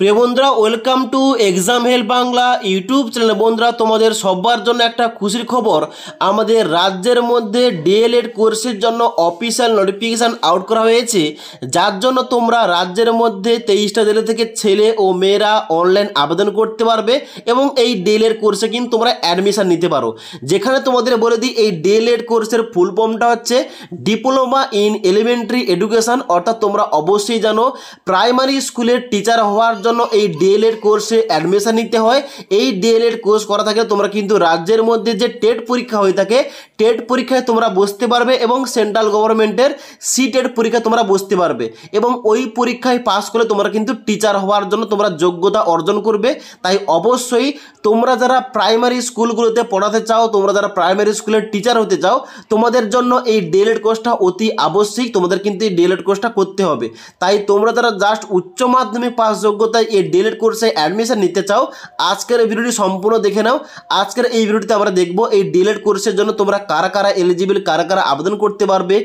প্রিয় বন্ধুরা, welcome to exam help Bangla YouTube channel. বন্ধুরা, তোমাদের সবার জন্য একটা খুশির খবর। আমাদের রাজ্যের মধ্যে ডিএলএড কোর্সের জন্য অফিসিয়াল নোটিফিকেশান আউট করা হয়েছে, যার জন্য তোমরা রাজ্যের মধ্যে 23টা জেলা থেকে ছেলে ও মেয়েরা অনলাইন আবেদন করতে পারবে এবং এই ডিএলএড কোর্সে কিন্তু তোমরা অ্যাডমিশান নিতে পারো। যেখানে তোমাদের বলে দিই, এই ডিএলএড কোর্সের ফুল ফর্মটা হচ্ছে ডিপ্লোমা ইন এলিমেন্টারি এডুকেশান। অর্থাৎ তোমরা অবশ্যই জানো, প্রাইমারি স্কুলের টিচার হওয়ার জন্য এই ডিএলএড কোর্সে অ্যাডমিশন নিতে হয়। এই ডিএলএড কোর্স করা থাকলে তোমরা কিন্তু রাজ্যের মধ্যে যে টেট পরীক্ষা হয়ে থাকে, টেট পরীক্ষায় তোমরা বসতে পারবে এবং সেন্ট্রাল গভর্নমেন্টের সিটেট পরীক্ষা তোমরা বসতে পারবে এবং ওই পরীক্ষায় পাস করলে তোমরা কিন্তু টিচার হওয়ার জন্য তোমরা যোগ্যতা অর্জন করবে। তাই অবশ্যই তোমরা যারা প্রাইমারি স্কুলগুলোতে পড়াতে চাও, তোমরা যারা প্রাইমারি স্কুলের টিচার হতে চাও, তোমাদের জন্য এই ডিএলএড কোর্সটা অতি আবশ্যিক। তোমাদের কিন্তু এই ডিএলএড কোর্সটা করতে হবে। তাই তোমরা যারা জাস্ট উচ্চ মাধ্যমিক পাস যোগ্যতায় এই ডিএলএড কোর্সে অ্যাডমিশন নিতে চাও, আজকের এই ভিডিওটি সম্পূর্ণ দেখে নাও। আজকের এই ভিডিওটিতে আমরা দেখব এই ডিএলএড কোর্সের জন্য তোমরা কারা কারা এলিজিবল, কারা কারা আবেদন করতে পারবে,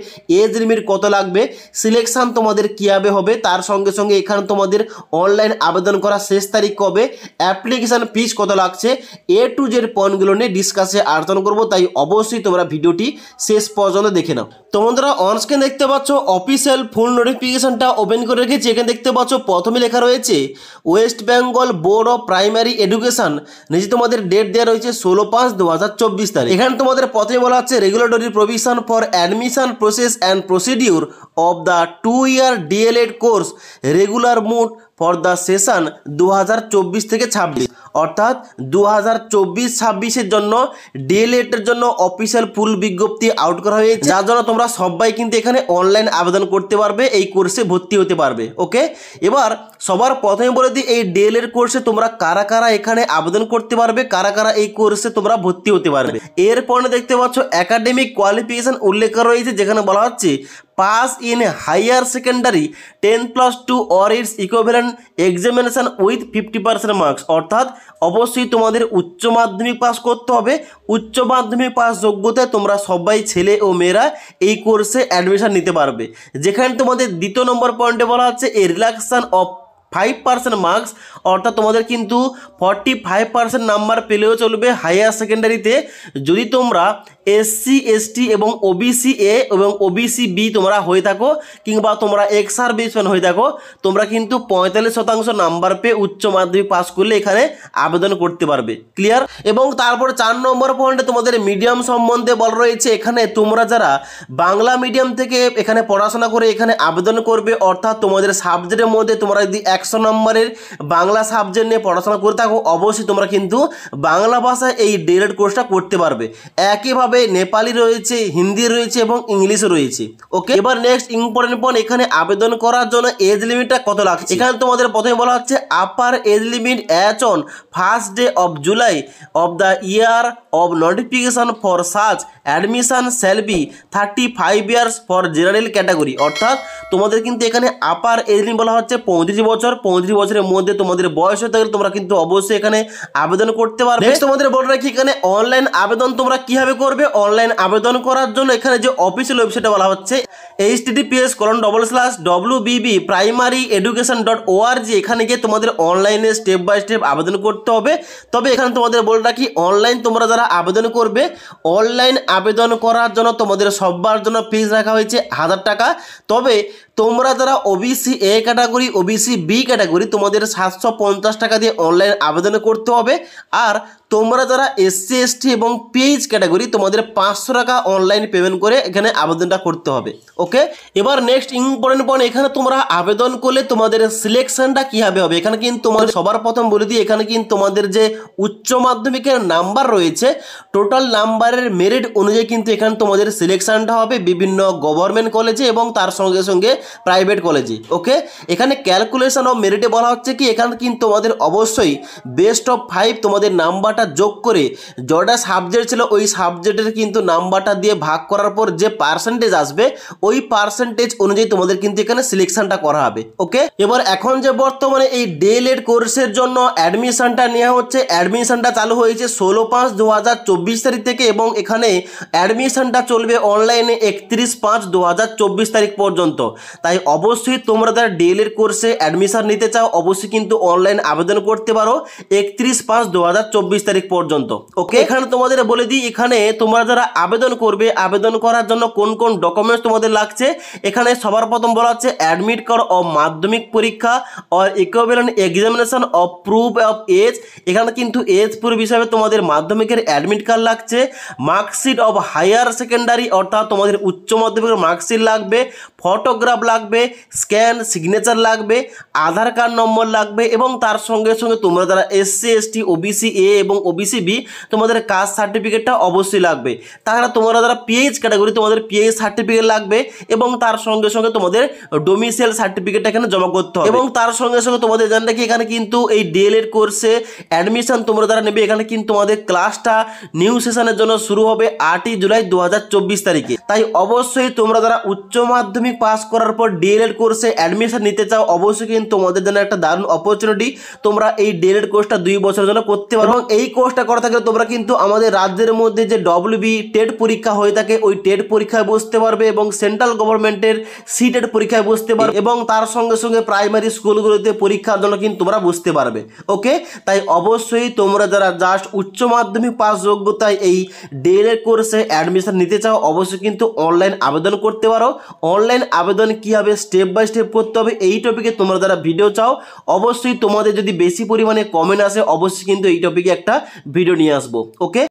এজ লিমিট কত লাগবে, সিলেকশন তোমাদের কীভাবে হবে, তার সঙ্গে সঙ্গে এখানে তোমাদের অনলাইন আবেদন করা শেষ তারিখ কবে, অ্যাপ্লিকেশান ফিস কত লাগছে, এ টু জেড পয়েন্টগুলো নিয়ে ডিসকাসে আলোচনা করবো। তাই অবশ্যই তোমরা ভিডিওটি শেষ পর্যন্ত দেখে নাও। তো বন্ধুরা, অনস্ক্রিন দেখতে পাচ্ছ অফিসিয়াল ফুল নোটিফিকেশনটা ওপেন করে রেখেছি। এখানে দেখতে পাচ্ছ প্রথমে লেখা রয়েছে West Bengal board of primary education. নিচে তোমাদের ডেট দেওয়া রয়েছে 16/5/2024 তারিখ। এখানে তোমাদের প্রথমে বলা হচ্ছে regulatory provision for admission process and procedure of the 2-year DElEd course regular mode for the session 2024 থেকে 26, অর্থাৎ 2024-26-এর জন্য ডিএলএডের জন্য অফিসিয়াল ফুল বিজ্ঞপ্তি আউট করা হয়েছে, যার জন্য তোমরা সবাই কিন্তু এখানে অনলাইন আবেদন করতে পারবে, এই কোর্সে ভর্তি হতে পারবে। ওকে, এবার সবার প্রথমে বলে দিই এই ডিএলএড কোর্সে তোমরা কারা কারা এখানে আবেদন করতে পারবে, কারা কারা এই কোর্সে তোমরা ভর্তি হতে পারবে। এরপরে দেখতে পাচ্ছ একাডেমিক কোয়ালিফিকেশন উল্লেখ করা রয়েছে, যেখানে বলা হচ্ছে pass in hire secondary 10+2 or its equivalent examination with 50% marks. অর্থাৎ অবশ্যই তোমাদের উচ্চ মাধ্যমিক পাস করতে হবে। উচ্চ মাধ্যমিক পাস যোগ্যতায় তোমরা সবাই ছেলে ও মেয়েরা এই কোর্সে অ্যাডমিশন নিতে পারবে। যেখানে তোমাদের দ্বিতীয় নম্বর পয়েন্টে বলা হচ্ছে এ রিল্যাক্সেশন অফ 5% মার্কস। অর্থাৎ তোমাদের কিন্তু 45% নাম্বার পেলেও চলবে হাইয়ার সেকেন্ডারিতে যদি তোমরা এসসি এসটি এবং ওবিসি এ এবং ওবিসি বি তোমরা হয়ে থাকো, কিংবা তোমরা এক্স সার্ভিসম্যান হয়ে থাকো। তোমরা কিন্তু 45% নাম্বার পেয়ে উচ্চ মাধ্যমিক পাস করলে এখানে আবেদন করতে পারবে। ক্লিয়ার? এবং তারপর 4 নম্বর পয়েন্টে তোমাদের মিডিয়াম সম্বন্ধে বলা রয়েছে, এখানে তোমরা যারা বাংলা মিডিয়াম থেকে এখানে পড়াশোনা করে এখানে আবেদন করবে, অর্থাৎ তোমাদের সাবজেক্টের মধ্যে তোমরা যদি 100 নম্বরের বাংলা সাবজেক্ট নিয়ে পড়াশোনা করে থাকো, অবশ্যই তোমরা কিন্তু বাংলা ভাষায় এই ডিএলএড কোর্সটা করতে পারবে। একইভাবে নেপালি রয়েছে, হিন্দি রয়েছে এবং ইংলিশ রয়েছে। ওকে, এবার নেক্সট ইম্পর্টেন্ট পয়েন্ট, এখানে আবেদন করার জন্য এজ লিমিটটা কত লাগছে। এখানে তোমাদের প্রথমে বলা হচ্ছে upper age limit as on 1st day of July of the year of notification for such admission shall be 35 years for general category। অর্থাৎ তোমাদের কিন্তু এখানে আপার এজ লিমিট বলা হচ্ছে 35 বছর। 35 বছরের মধ্যে তোমাদের বয়স হতে গেলে তোমরা কিন্তু অবশ্যই এখানে আবেদন করতে পারবে। নেক্সট তোমাদের বলে রাখি, এখানে অনলাইন আবেদন তোমরা কিভাবে করবে। অনলাইন আবেদন করার জন্য এখানে যে অফিসিয়াল ওয়েবসাইটে বলা হচ্ছে https://wbb.primaryeducation.org। এখানে গিয়ে তোমাদের অনলাইনে স্টেপ বাই স্টেপ আবেদন করতে হবে। তবে এখানে তোমাদের বলে রাখি, অনলাইন তোমরা যারা আবেদন করবে, অনলাইন আবেদন করার জন্য তোমাদের সবার জন্য ফিস রাখা হয়েছে 1000 টাকা। তবে তোমরা যারা OBC A category, OBC B category, তোমাদের 750 টাকা দিয়ে অনলাইন আবেদন করতে হবে। আর তোমরা যারা এসসি এসটি এবং পিএইচ ক্যাটাগরি, তোমাদের 500 টাকা অনলাইন পেমেন্ট করে এখানে আবেদনটা করতে হবে। ওকে, এবার নেক্সট ইম্পর্টেন্ট পয়েন্ট, এখানে তোমরা আবেদন করলে তোমাদের সিলেকশনটা কীভাবে হবে। এখানে কিন্তু তোমাদের সবার প্রথম বলে দিই, এখানে কিন্তু তোমাদের যে উচ্চ মাধ্যমিকের নাম্বার রয়েছে, টোটাল নাম্বারের মেরিট অনুযায়ী কিন্তু এখানে তোমাদের সিলেকশনটা হবে বিভিন্ন গভর্নমেন্ট কলেজে এবং তার সঙ্গে সঙ্গে প্রাইভেট কলেজে। ওকে, এখানে ক্যালকুলেশন অফ মেরিটে বলা হচ্ছে কি, এখানে কিন্তু তোমাদের অবশ্যই বেস্ট অফ 5 তোমাদের নাম্বারটা যোগ করে যটা সাবজেক্ট ছিল ওই সাবজেক্টের কিন্তু নাম্বারটা দিয়ে ভাগ করার পর যে পার্সেন্টেজ আসবে, ওই পার্সেন্টেজ অনুযায়ী তোমাদের কিন্তু এখানে সিলেকশনটা করা হবে। ওকে, এবার এখন যে বর্তমানে এই ডিএলএড কোর্সের জন্য অ্যাডমিশনটা নেওয়া হচ্ছে, অ্যাডমিশনটা চালু হয়েছে 16/5/2024 তারিখ থেকে এবং এখানে অ্যাডমিশনটা চলবে অনলাইনে 31/5/2024 তারিখ পর্যন্ত। তাই অবশ্যই তোমরা যারা ডিএলএড কোর্সে অ্যাডমিশন নিতে চাও অবশ্যই কিন্তু অনলাইন আবেদন করতে পারো 31/5/2024 তারিখ পর্যন্ত। ওকে, এখানে তোমাদের বলে দিই, এখানে তোমরা যারা আবেদন করবে আবেদন করার জন্য কোন কোন ডকুমেন্টস তোমাদের লাগছে। এখানে সবার প্রথম বলা হচ্ছে অ্যাডমিট কার্ড অফ মাধ্যমিক পরীক্ষা or equivalent examination of proof of age. এখানে কিন্তু এজ প্রুফ হিসাবে তোমাদের মাধ্যমিকের অ্যাডমিট কার্ড লাগছে, মার্কশিট অফ হায়ার সেকেন্ডারি অর্থাৎ তোমাদের উচ্চ মাধ্যমিকের মার্কশিট লাগবে, ফটোগ্রাফ লাগবে, স্ক্যান সিগনেচার লাগবে, আধার কার্ড নম্বর লাগবে এবং তার সঙ্গে সঙ্গে তোমরা যারা এসসি এসটি ওবিসি এ এবং ওবিসি বি তোমাদের কাস্ট সার্টিফিকেটটা অবশ্যই লাগবে। তাছাড়া তোমরা যারা পিএইচ ক্যাটাগরি তোমাদের পিএইচ সার্টিফিকেট লাগবে এবং তার সঙ্গে সঙ্গে তোমাদের ডোমিসাইল সার্টিফিকেটটা এখানে জমা করতে হবে। এবং তার সঙ্গে সঙ্গে তোমাদের জানতে কি এখানে কিন্তু এই ডিএলএড কোর্সে অ্যাডমিশন তোমরা যারা নেবে এখানে কিন্তু তোমাদের ক্লাসটা নিউ সেশনের জন্য শুরু হবে 8ই জুলাই 2024 তারিখে। তাই অবশ্যই তোমরা যারা উচ্চ মাধ্যমিক পাস করার পর ডিএলএড কোর্সে অ্যাডমিশন নিতে চাও অবশ্যই কিন্তু তোমাদের জন্য একটা দারুণ অপরচুনিটি। তোমরা এই ডিএলএড কোর্সটা 2 বছরের জন্য করতে পারো এবং এই কোর্সটা করা থাকলে তোমরা কিন্তু আমাদের রাজ্যের মধ্যে যে ডব্লিউবি টেট পরীক্ষা হয়ে থাকে ওই টেট পরীক্ষায় বসতে পারবে এবং সেন্ট্রাল গভর্নমেন্টের সিটেট পরীক্ষায় বসতে পারবে এবং তার সঙ্গে সঙ্গে প্রাইমারি স্কুলগুলোতে পরীক্ষার জন্য কিন্তু তোমরা বসতে পারবে। ওকে, তাই অবশ্যই তোমরা যারা জাস্ট উচ্চ মাধ্যমিক পাস যোগ্যতায় এই ডিএলএড কোর্সে অ্যাডমিশন নিতে চাও অবশ্যই কিন্তু অনলাইন আবেদন করতে পারো। অনলাইন আবেদন কীভাবে স্টেপ বাই স্টেপ করতে হবে এই টপিকে তোমরা যারা ভিডিও চাও অবশ্যই তোমাদের যদি বেশি পরিমাণে কমেন্ট আসে অবশ্যই কিন্তু এই টপিকে একটা ভিডিও নিয়ে আসবো। ওকে।